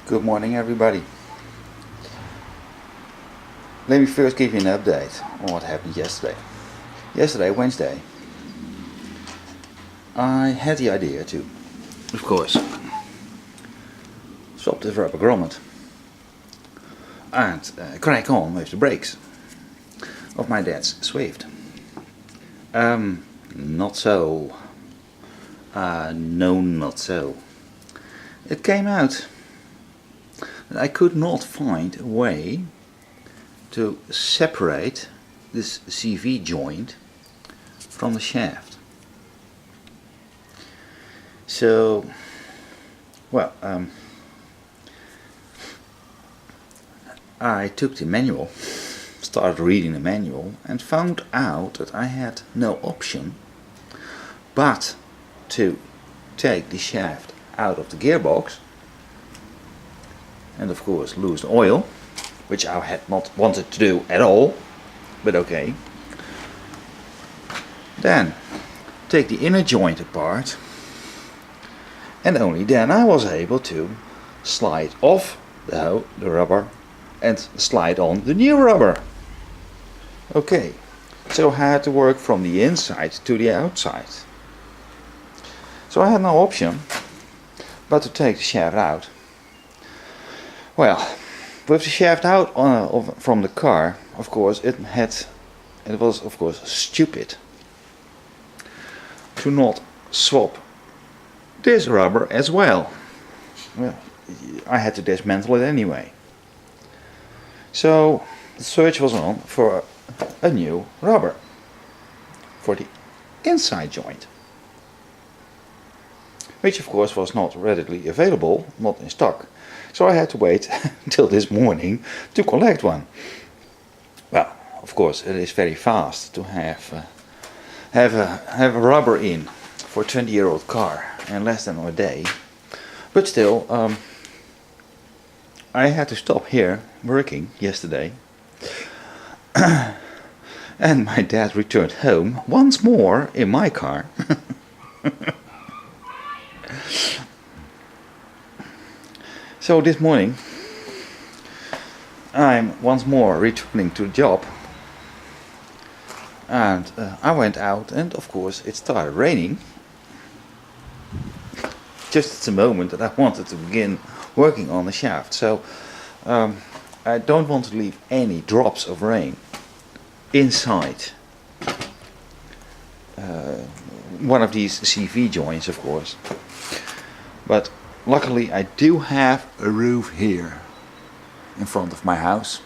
Good morning, everybody. Let me first give you an update on what happened yesterday. Yesterday, Wednesday, I had the idea to, of course, swap this rubber grommet and crack on with the brakes of my dad's Swift. Not so. No, not so. It came out that I could not find a way to separate this CV joint from the shaft. So, well, I took the manual, started reading the manual, and found out that I had no option but to take the shaft out of the gearbox and of course lose the oil, which I had not wanted to do at all, but okay. Then take the inner joint apart, and only then I was able to slide off the rubber and slide on the new rubber. Okay, so I had to work from the inside to the outside. So I had no option but to take the shaft out. Well, with the shaft out from the car, of course, it was of course stupid to not swap this rubber as well. Well, I had to dismantle it anyway. So the search was on for a new rubber for the inside joint, which of course was not readily available, not in stock. So I had to wait until this morning to collect one. Well, of course, it is very fast to have a rubber in for a 20-year-old car in less than a day. But still, I had to stop here working yesterday. And my dad returned home once more in my car. So this morning I'm once more returning to the job, and I went out, and of course it started raining just at the moment that I wanted to begin working on the shaft. So I don't want to leave any drops of rain inside one of these CV joints, of course. But luckily I do have a roof here in front of my house.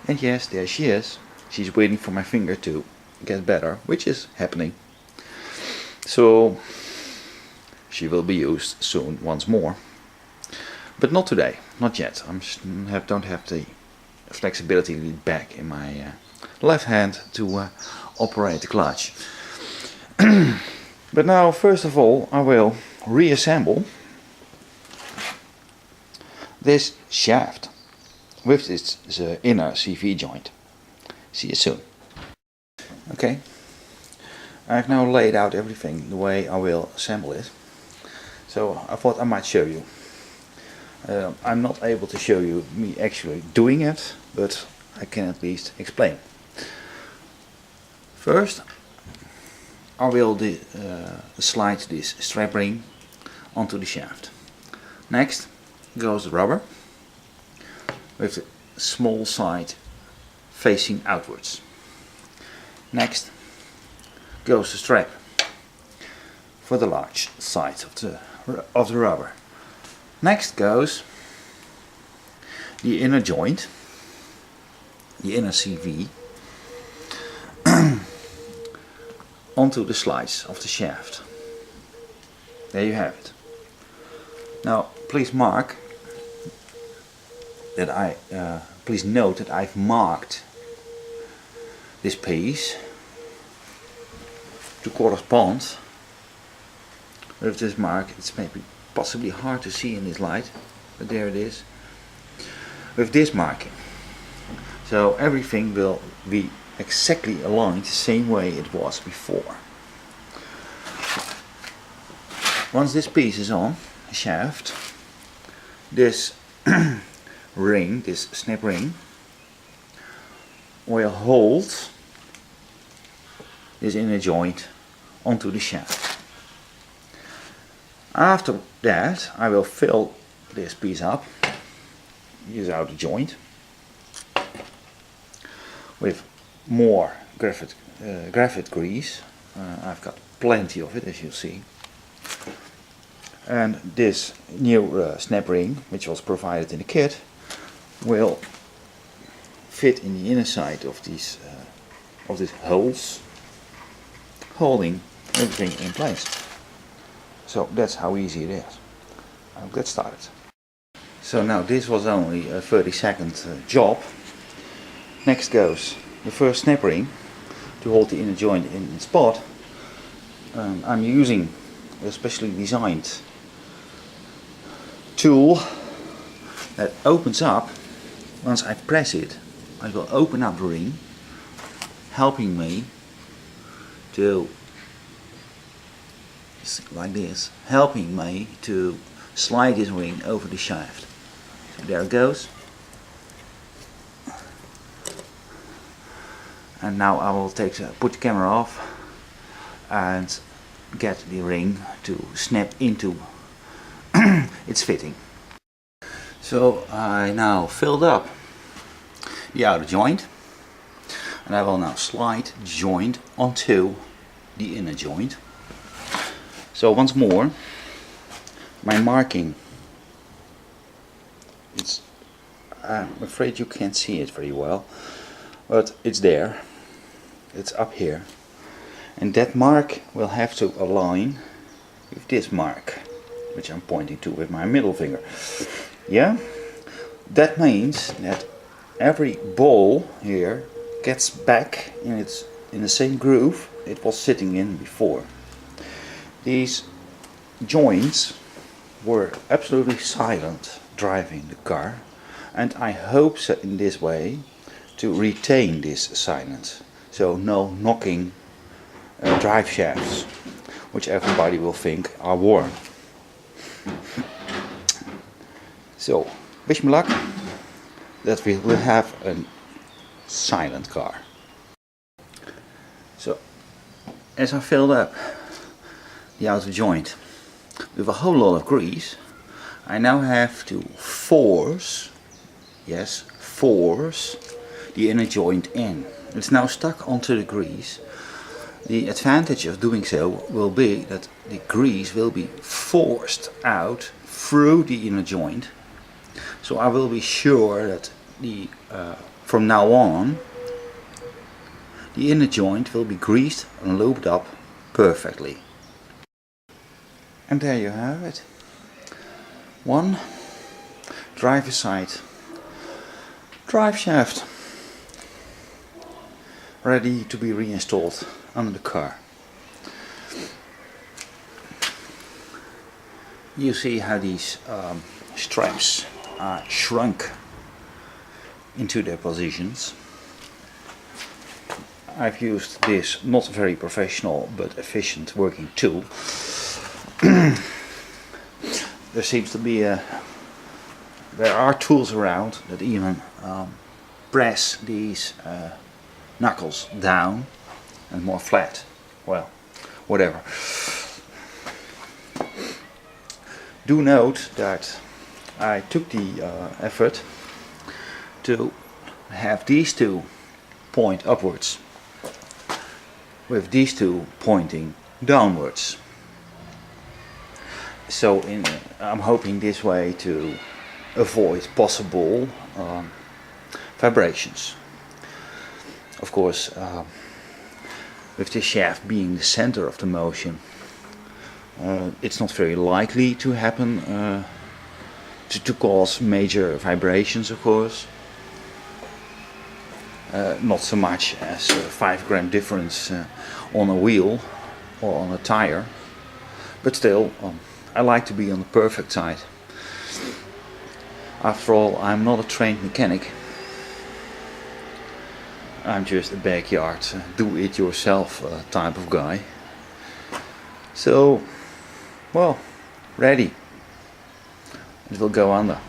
And yes, there she is. She's waiting for my finger to get better, which is happening. So she will be used soon once more. But not today, not yet. I don't have the flexibility back in my left hand to operate the clutch. But now, first of all, I will reassemble this shaft with its inner CV joint. See you soon. Okay, I've now laid out everything the way I will assemble it. So I thought I might show you. I'm not able to show you me actually doing it, but I can at least explain. First, I will slide this strap ring onto the shaft. Next goes the rubber with the small side facing outwards. Next goes the strap for the large side of the rubber. Next goes the inner joint, the inner CV, onto the slice of the shaft. There you have it. Now please note that I've marked this piece to correspond with this mark. It's maybe possibly hard to see in this light, but there it is, with this marking. So everything will be exactly aligned the same way it was before. Once this piece is on the shaft, this ring, this snap ring, will hold this inner joint onto the shaft. After that I will fill this piece up, use out the joint, with more graphite grease. I've got plenty of it, as you see. And this new snap ring, which was provided in the kit, will fit in the inner side of these holes, holding everything in place. So that's how easy it is. I'll get started. So now this was only a 30-second job. Next goes the first snap ring to hold the inner joint in spot. I'm using a specially designed tool that opens up. Once I press it, I will open up the ring, helping me to, like this, helping me to slide this ring over the shaft. So there it goes. And now I will put the camera off and get the ring to snap into its fitting. So I now filled up the outer joint, and I will now slide the joint onto the inner joint. So once more, my marking, I'm afraid you can't see it very well, but it's there, it's up here, and that mark will have to align with this mark, which I'm pointing to with my middle finger. Yeah? That means that every ball here gets back in the same groove it was sitting in before. These joints were absolutely silent driving the car, and I hope so in this way to retain this silence, so no knocking drive shafts, which everybody will think are warm. So, wish me luck that we will have a silent car. So, as I filled up the outer joint with a whole lot of grease, I now have to force, yes, force the inner joint in. It's now stuck onto the grease. The advantage of doing so will be that the grease will be forced out through the inner joint. So I will be sure that from now on the inner joint will be greased and lubed up perfectly. And there you have it. One driver side drive shaft ready to be reinstalled under the car. You see how these straps are shrunk into their positions. I've used this not very professional but efficient working tool. There seems to be there are tools around that even press these knuckles down and more flat. Well, whatever. Do note that I took the effort to have these two point upwards with these two pointing downwards. So I'm hoping this way to avoid possible vibrations. Of course, with this shaft being the center of the motion, it's not very likely to happen, to cause major vibrations, of course. Not so much as a 5 gram difference on a wheel or on a tire, but still, I like to be on the perfect side. After all, I'm not a trained mechanic. I'm just a backyard, do-it-yourself type of guy. So, well, ready. It will go under.